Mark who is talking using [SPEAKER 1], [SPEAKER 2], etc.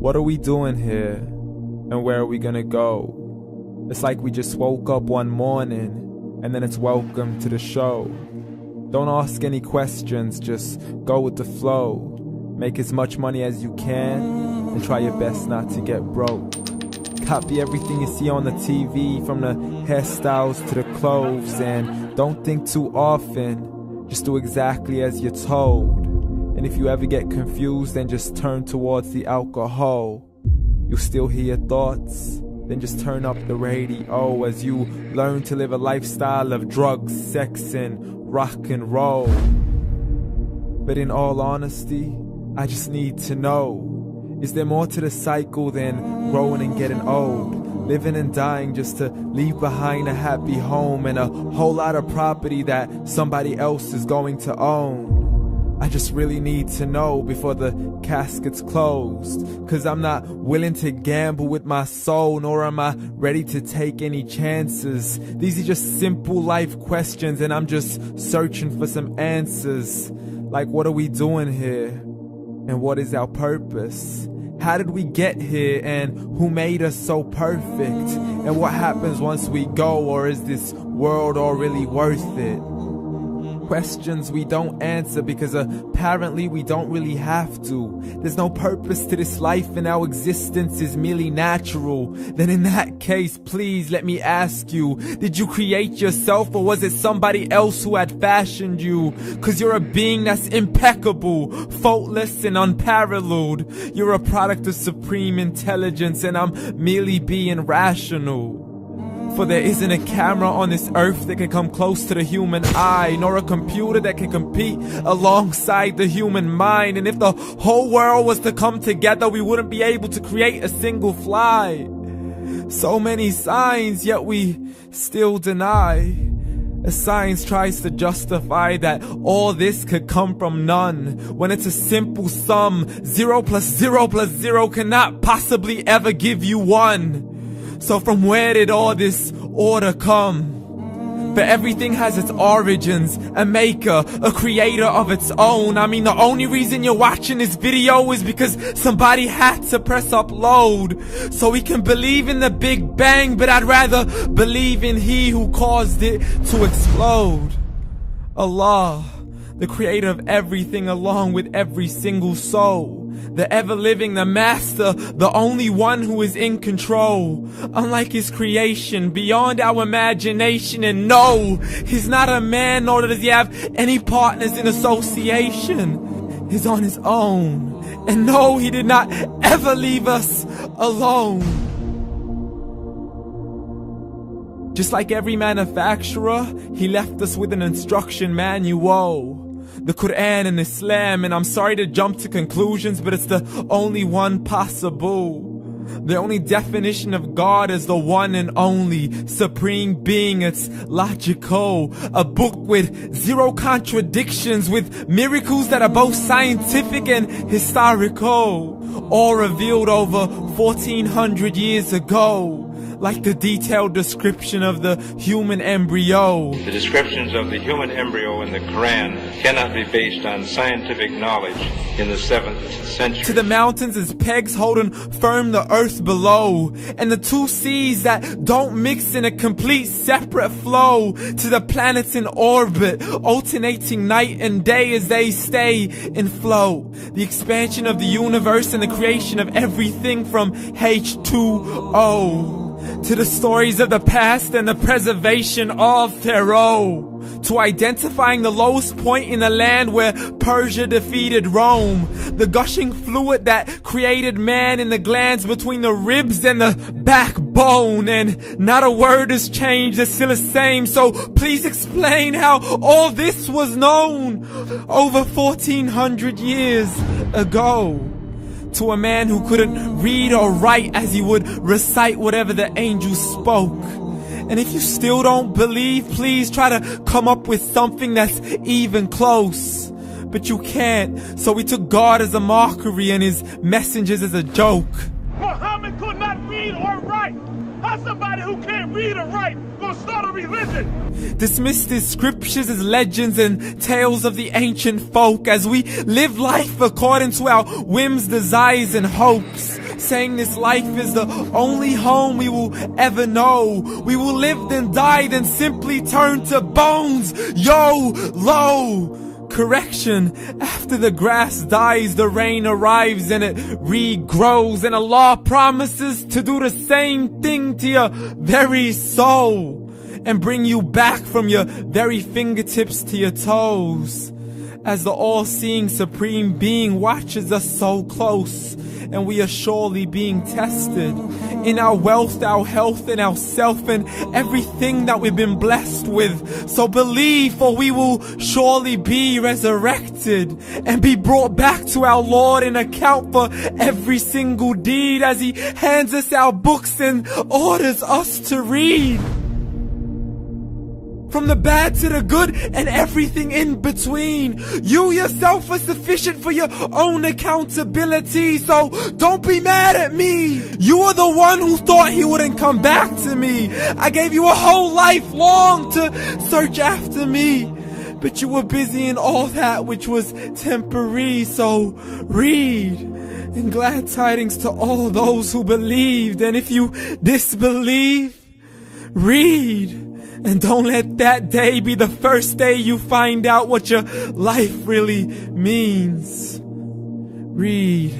[SPEAKER 1] What are we doing here? And where are we gonna go? It's like we just woke up one morning and then it's welcome to the show. Don't ask any questions, just go with the flow. Make as much money as you can and try your best not to get broke. Copy everything you see on the TV, from the hairstyles to the clothes, and don't think too often, just do exactly as you're told. And if you ever get confused, then just turn towards the alcohol. You'll still hear your thoughts, then just turn up the radio as you learn to live a lifestyle of drugs, sex, and rock and roll. But in all honesty, I just need to know, is there more to the cycle than growing and getting old? Living and dying just to leave behind a happy home and a whole lot of property that somebody else is going to own. I just really need to know before the casket's closed, 'cause I'm not willing to gamble with my soul, nor am I ready to take any chances. These are just simple life questions and I'm just searching for some answers. Like, what are we doing here? And what is our purpose? How did we get here, and who made us so perfect? And what happens once we go, or is this world all really worth it? Questions we don't answer because apparently we don't really have to. There's no purpose to this life and our existence is merely natural. Then in that case, please let me ask you, did you create yourself, or was it somebody else who had fashioned you? 'Cause you're a being that's impeccable, faultless and unparalleled. You're a product of supreme intelligence and I'm merely being rational. For there isn't a camera on this earth that can come close to the human eye, nor a computer that can compete alongside the human mind. And if the whole world was to come together, we wouldn't be able to create a single fly. So many signs, yet we still deny. As science tries to justify that all this could come from none, when it's a simple sum. 0 plus 0 plus 0 cannot possibly ever give you 1. So from where did all this order come? For everything has its origins, a maker, a creator of its own. I mean, the only reason you're watching this video is because somebody had to press upload. So we can believe in the Big Bang, but I'd rather believe in He who caused it to explode. Allah, the creator of everything along with every single soul. The ever-living, the master, the only one who is in control. Unlike his creation, beyond our imagination. And no, he's not a man, nor does he have any partners in association. He's on his own. And no, he did not ever leave us alone. Just like every manufacturer, he left us with an instruction manual. The Quran and Islam, and I'm sorry to jump to conclusions, but it's the only one possible. The only definition of God is the one and only supreme being. It's logical. A book with 0 contradictions, with miracles that are both scientific and historical, all revealed over 1400 years ago. Like the detailed description of the human embryo.
[SPEAKER 2] The descriptions of the human embryo in the Quran cannot be based on scientific knowledge in the 7th century.
[SPEAKER 1] To the mountains as pegs holding firm the earth below, and the 2 seas that don't mix in a complete separate flow. To the planets in orbit, alternating night and day as they stay in flow. The expansion of the universe and the creation of everything from H2O. To the stories of the past and the preservation of Pharaoh. To identifying the lowest point in the land where Persia defeated Rome. The gushing fluid that created man in the glands between the ribs and the backbone. And not a word has changed, it's still the same. So please explain how all this was known over 1400 years ago. To a man who couldn't read or write, as he would recite whatever the angels spoke. And if you still don't believe, please try to come up with something that's even close. But you can't, so we took God as a mockery and his messengers as a joke.
[SPEAKER 3] Muhammad could not read or write. How's somebody who can't read or write gonna start a religion?
[SPEAKER 1] Dismissed his scriptures as legends and tales of the ancient folk, as we live life according to our whims, desires, and hopes. saying this life is the only home we will ever know. We will live then die, then simply turn to bones. YOLO! Correction, after the grass dies, the rain arrives and it regrows, and Allah promises to do the same thing to your very soul and bring you back from your very fingertips to your toes, as the all-seeing supreme being watches us so close, and we are surely being tested in our wealth, our health, and our self, and everything that we've been blessed with. So believe, for we will surely be resurrected and be brought back to our Lord and account for every single deed, as He hands us our books and orders us to read. From the bad to the good and everything in between. You yourself are sufficient for your own accountability, so don't be mad at me. You are the one who thought He wouldn't come back to me. I gave you a whole life long to search after me, but you were busy in all that which was temporary. So read, and glad tidings to all those who believed. And if you disbelieve, read. And don't let that day be the first day you find out what your life really means. Read.